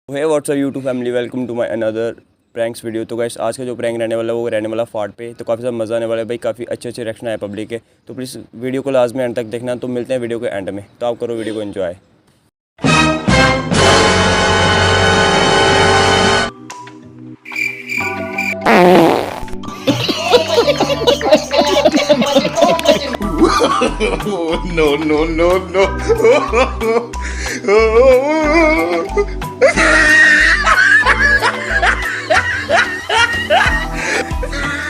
Hey WhatsApp YouTube family, welcome to my another pranks video. तो guys आज का जो प्रैंक रहने वाला है वो रहने वाला फाट पे। तो काफ़ी ज़्यादा मज़ा आने वाला है भाई, काफ़ी अच्छे अच्छे रिएक्शन आए पब्लिक के। तो प्लीज़ वीडियो को लास्ट में एंड तक देखना। तो मिलते हैं वीडियो के एंड में, तो आप करो वीडियो को enjoy. No, no, no, no.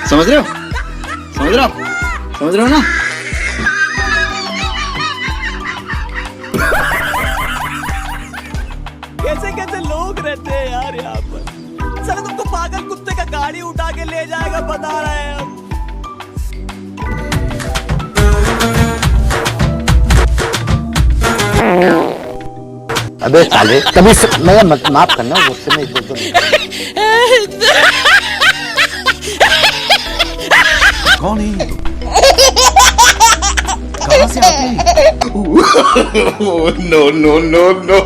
समझ रहे हो? समझ रहे हो? समझ रहे हो ना? कैसे कैसे लोग रहते हैं यार यहाँ पर। साला तुमको पागल कुत्ते का गाड़ी उठा के ले जाएगा, बता रहे हैं हम। अबे साले कभी मैं माफ करना, मुझसे नहीं बोल कौन है? कहाँ से आते हैं? No, no, no, no.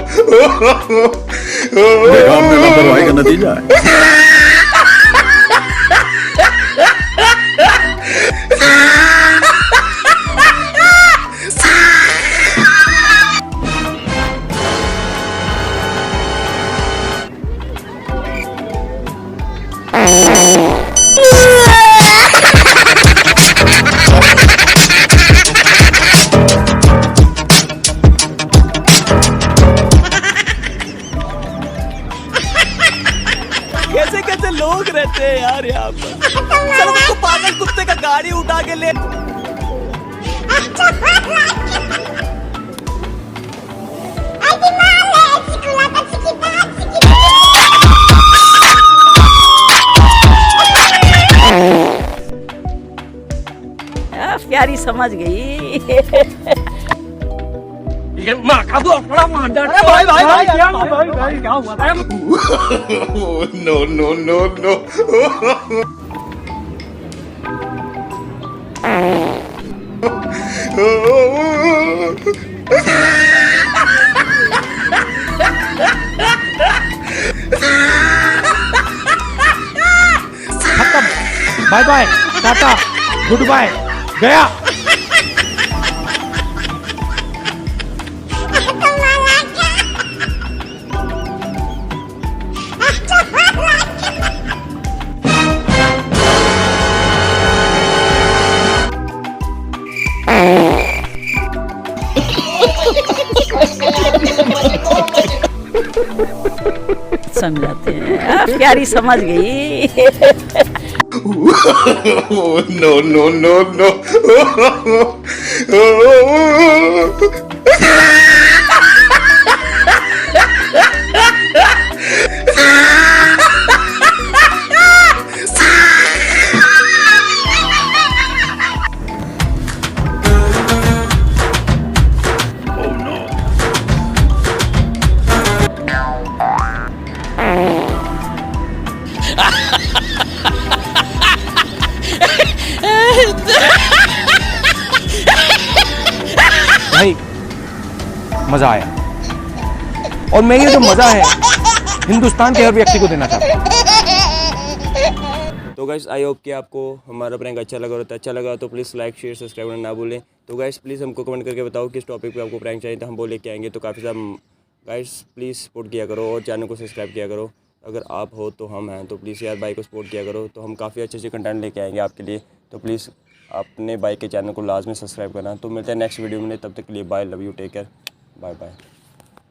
बेकार में लापरवाही का नतीजा है। कैसे कैसे लोग रहते हैं यार यहाँ पर। साला तुमको पागल कुत्ते का गाड़ी उठा के ले। प्यारी समझ गई। माँ का तो बड़ा मांडा। भाई भाई भाई क्या हुआ? No, no, no, no. खत्म, bye bye, tata, good bye, गया। समझाते हैं, प्यारी समझ गई। No, no, no, no. भाई मजा आया, और मैं ये जो मजा है हिंदुस्तान के हर व्यक्ति को देना चाहता हूँ। तो गाइस आई होप कि आपको हमारा प्रैंक अच्छा लगा, और अच्छा लगा तो प्लीज़ लाइक शेयर सब्सक्राइब करना ना भूलें। तो गाइस प्लीज़ हमको कमेंट करके बताओ किस टॉपिक पे आपको प्रैंक चाहिए, तो हम वो लेके आएंगे। तो काफ़ी ज़्यादा गाइस प्लीज़ सपोर्ट किया करो और चैनल को सब्सक्राइब किया करो। अगर आप हो तो हम हैं, तो प्लीज़ यार भाई को सपोर्ट किया करो। तो हम काफ़ी अच्छे अच्छे कंटेंट लेके आएंगे आपके लिए। तो प्लीज़ अपने भाई के चैनल को लाजमी सब्सक्राइब करना। तो मिलते हैं नेक्स्ट वीडियो में, तब तक के लिए bye, love you, take care, bye bye.